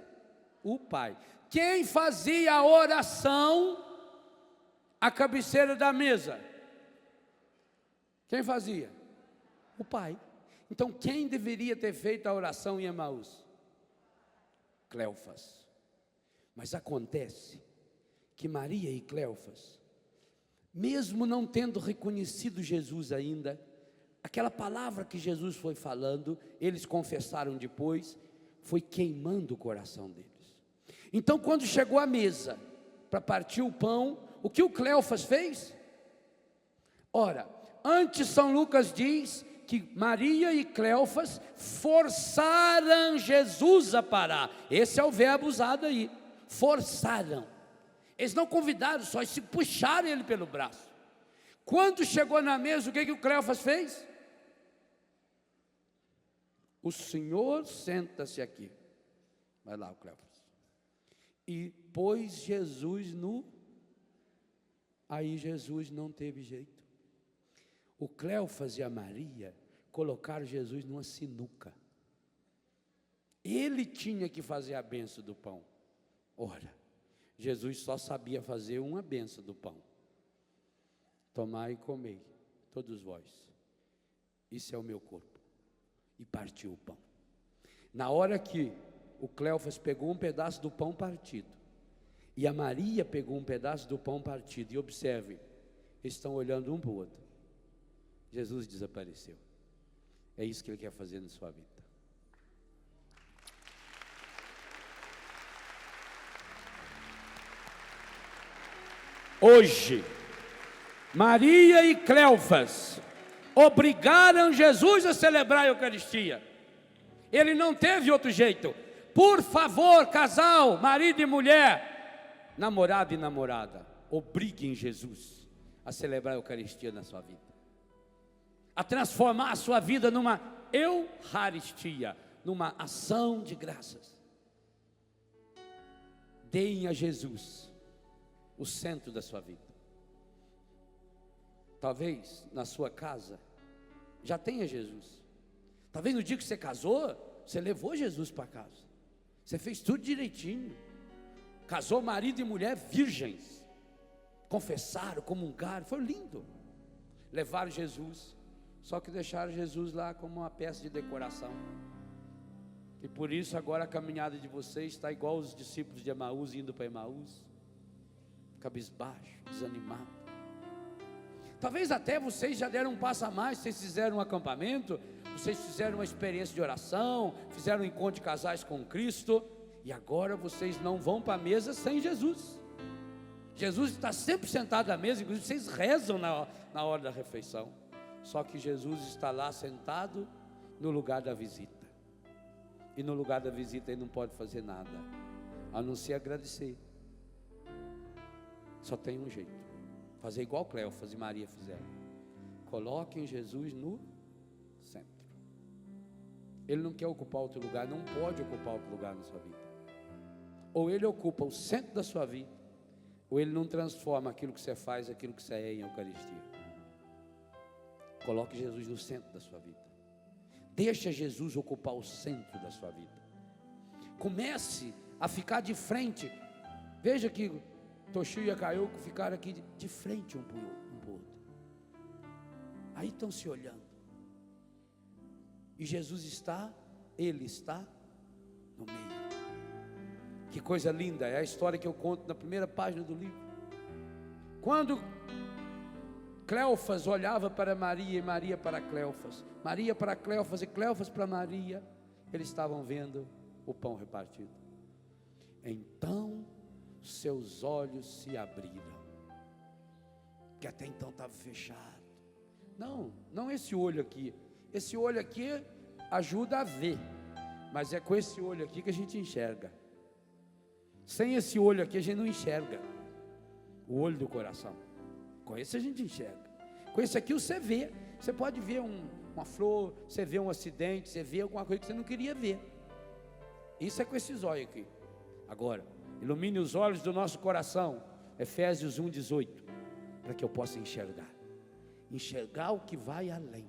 O pai. Quem fazia a oração à cabeceira da mesa? Quem fazia? O pai. Então quem deveria ter feito a oração em Emaús? Cleofas. Mas acontece que Maria e Cleofas, mesmo não tendo reconhecido Jesus ainda, aquela palavra que Jesus foi falando, eles confessaram depois, foi queimando o coração deles. Então quando chegou a mesa para partir o pão, o que o Cleofas fez? Ora, antes São Lucas diz que Maria e Cleofas forçaram Jesus a parar. Esse é o verbo usado aí, forçaram. Eles não convidaram só, eles se puxaram ele pelo braço. Quando chegou na mesa, o que o Cleofas fez? O senhor senta-se aqui. Vai lá o Cleofas. E pôs Jesus no... Aí Jesus não teve jeito. O Cleofas e a Maria colocaram Jesus numa sinuca. Ele tinha que fazer a benção do pão. Ora, Jesus só sabia fazer uma benção do pão. Tomai e comei, todos vós. Isso é o meu corpo. E partiu o pão. Na hora que o Cleofas pegou um pedaço do pão partido, e a Maria pegou um pedaço do pão partido, e observe, eles estão olhando um para o outro. Jesus desapareceu. É isso que Ele quer fazer na sua vida. Hoje, Maria e Cleofas obrigaram Jesus a celebrar a Eucaristia. Ele não teve outro jeito. Por favor, casal, marido e mulher, namorado e namorada, obriguem Jesus a celebrar a Eucaristia na sua vida, a transformar a sua vida numa Eucaristia, numa ação de graças. Deem a Jesus o centro da sua vida. Talvez na sua casa já tenha Jesus. Talvez no dia que você casou, você levou Jesus para casa. Você fez tudo direitinho. Casou marido e mulher virgens. Confessaram, comungaram, foi lindo. Levaram Jesus, Só que deixaram Jesus lá como uma peça de decoração. E por isso agora a caminhada de vocês está igual os discípulos de Emaús indo para Emaús, cabisbaixo, desanimado. Talvez até vocês já deram um passo a mais. Vocês fizeram um acampamento, vocês fizeram uma experiência de oração, fizeram um encontro de casais com Cristo, e agora vocês não vão para a mesa sem Jesus. Jesus está sempre sentado à mesa, inclusive vocês rezam na hora da refeição. Só que Jesus está lá sentado no lugar da visita. E no lugar da visita ele não pode fazer nada, a não ser agradecer. Só tem um jeito: fazer igual Cleófas e Maria fizeram. Coloquem Jesus no centro. Ele não quer ocupar outro lugar, não pode ocupar outro lugar na sua vida. Ou ele ocupa o centro da sua vida, ou ele não transforma aquilo que você faz, aquilo que você é em Eucaristia. Coloque Jesus no centro da sua vida. Deixa Jesus ocupar o centro da sua vida. Comece a ficar de frente. Veja que Toshio e Akayoko ficaram aqui de frente um para o outro. Aí estão se olhando. E Jesus está, Ele está no meio. Que coisa linda, é a história que eu conto na primeira página do livro. Quando Cleófas olhava para Maria e Maria para Cleófas, Maria para Cleófas e Cleófas para Maria, eles estavam vendo o pão repartido. Então seus olhos se abriram, que até então estava fechado. Não esse olho aqui. Esse olho aqui ajuda a ver, mas é com esse olho aqui que a gente enxerga. Sem esse olho aqui a gente não enxerga. O olho do coração. Com esse a gente enxerga. Com esse aqui você vê. Você pode ver uma flor, você vê um acidente, você vê alguma coisa que você não queria ver. Isso é com esses olhos aqui. Agora, ilumine os olhos do nosso coração. Efésios 1:18, para que eu possa enxergar o que vai além.